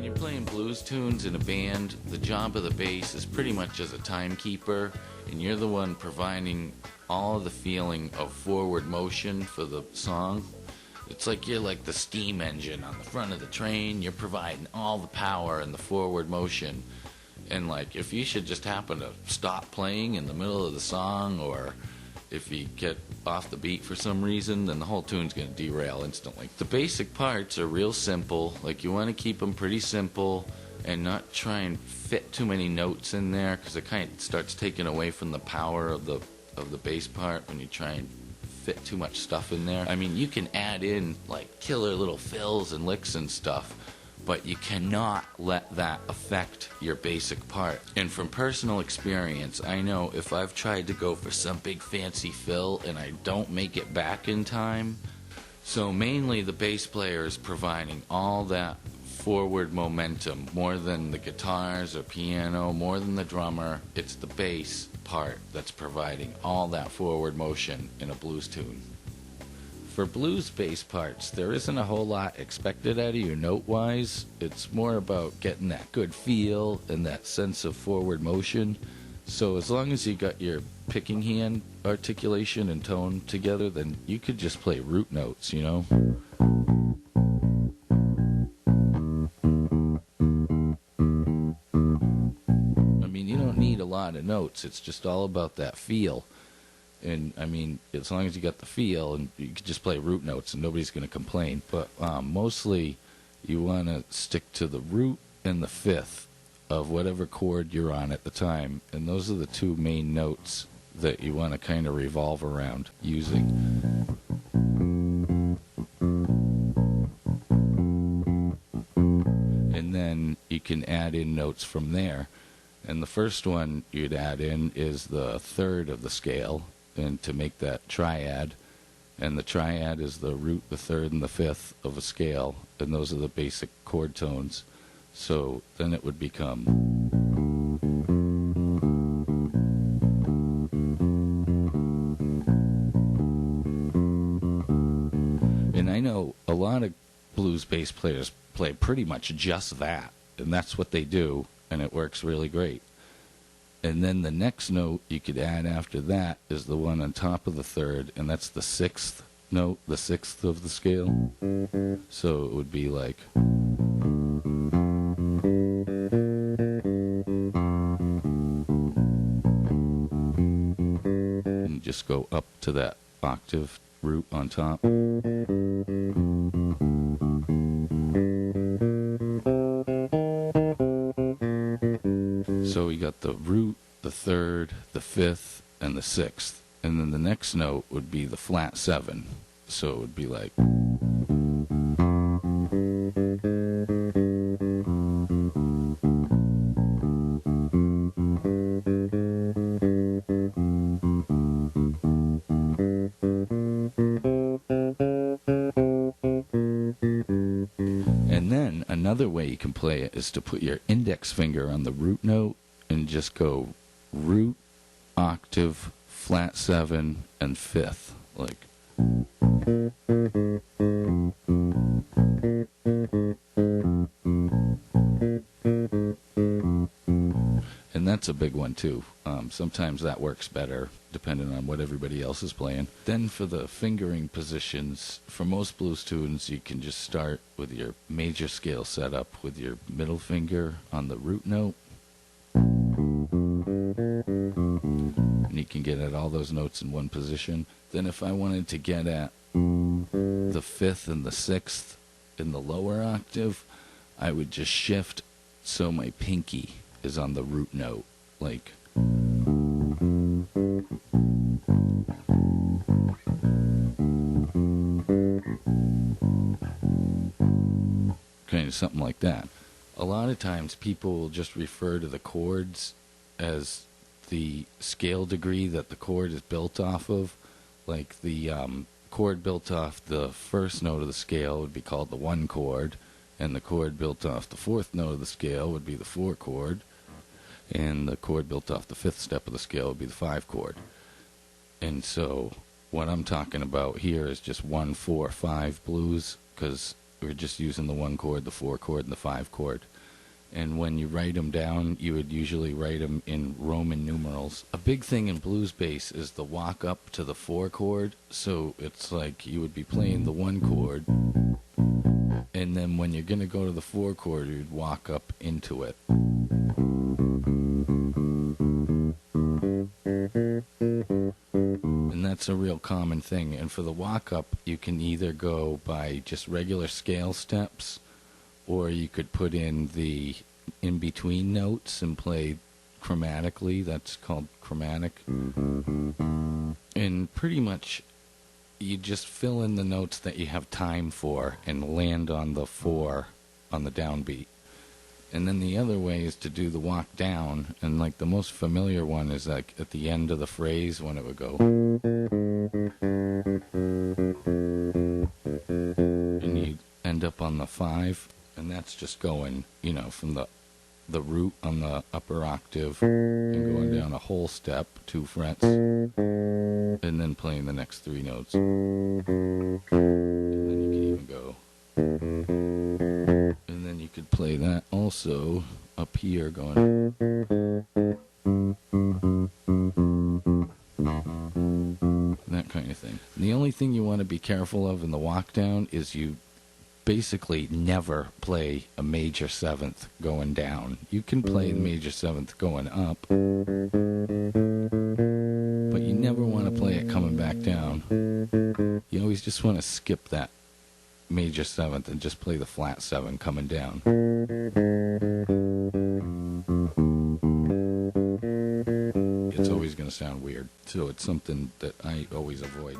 you're playing blues tunes in a band, the job of the bass is pretty much as a timekeeper, and you're the one providing all of the feeling of forward motion for the song. It's like you're like the steam engine on the front of the train. You're providing all the power and the forward motion. And like, if you should just happen to stop playing in the middle of the song, or if you get off the beat for some reason, then the whole tune's going to derail instantly. The basic parts are real simple. Like, you want to keep them pretty simple and not try and fit too many notes in there, because it kind of starts taking away from the power of the bass part when you try and fit too much stuff in there. I mean, you can add in like killer little fills and licks and stuff, but you cannot let that affect your basic part. And from personal experience, I know if I've tried to go for some big fancy fill and I don't make it back in time, so mainly the bass player is providing all that forward momentum, more than the guitars or piano, more than the drummer. It's the bass part that's providing all that forward motion in a blues tune. For blues bass parts, there isn't a whole lot expected out of you note-wise. It's more about getting that good feel and that sense of forward motion. So as long as you got your picking hand articulation and tone together, then you could just play root notes, you know? I mean, you don't need a lot of notes. It's just all about that feel. And, I mean, as long as you got the feel, and you can just play root notes and nobody's going to complain. But mostly you want to stick to the root and the fifth of whatever chord you're on at the time. And those are the two main notes that you want to kind of revolve around using. And then you can add in notes from there. And the first one you'd add in is the third of the scale, and to make that triad. And the triad is the root, the third, and the fifth of a scale, and those are the basic chord tones. So then it would become. And I know a lot of blues bass players play pretty much just that, and that's what they do, and it works really great. And then the next note you could add after that is the one on top of the third, and that's the sixth note, the sixth of the scale. So it would be like. And just go up to that octave root on top. So we got the root, the third, the fifth, and the sixth. And then the next note would be the flat seven. So it would be like. And then another way you can play it is to put your index finger on the root note and just go root, octave, flat seven, and fifth, like. And that's a big one too. Sometimes that works better depending on what everybody else is playing. Then for the fingering positions, for most blues tunes, you can just start with your major scale setup with your middle finger on the root note. And you can get at all those notes in one position. Then if I wanted to get at the fifth and the sixth in the lower octave, I would just shift so my pinky is on the root note, like. Kind of something like that. A lot of times people will just refer to the chords as the scale degree that the chord is built off of. Like the chord built off the first note of the scale would be called the 1 chord, and the chord built off the 4th note of the scale would be the 4 chord, and the chord built off the 5th step of the scale would be the 5 chord. And so what I'm talking about here is just 1-4-5 blues, because we're just using the 1 chord, the 4 chord, and the 5 chord. And when you write them down, you would usually write them in Roman numerals. A big thing in blues bass is the walk up to the 4 chord. So it's like you would be playing the 1 chord, and then when you're going to go to the 4 chord, you'd walk up into it. And that's a real common thing. And for the walk up, you can either go by just regular scale steps, or you could put in the in-between notes and play chromatically. That's called chromatic. And pretty much you just fill in the notes that you have time for and land on the 4 on the downbeat. And then the other way is to do the walk down, and like the most familiar one is like at the end of the phrase when it would go. And you end up on the 5, and that's just going, from the root on the upper octave and going down a whole step, 2 frets, and then playing the next 3 notes. And then you can even go. And then you could play that also up here going. That kind of thing. And the only thing you want to be careful of in the walk down is you basically never play a major 7th going down. You can play the major 7th going up, but you never want to play it coming back down. You always just want to skip that major 7th and just play the flat 7 coming down. It's always going to sound weird, so it's something that I always avoid.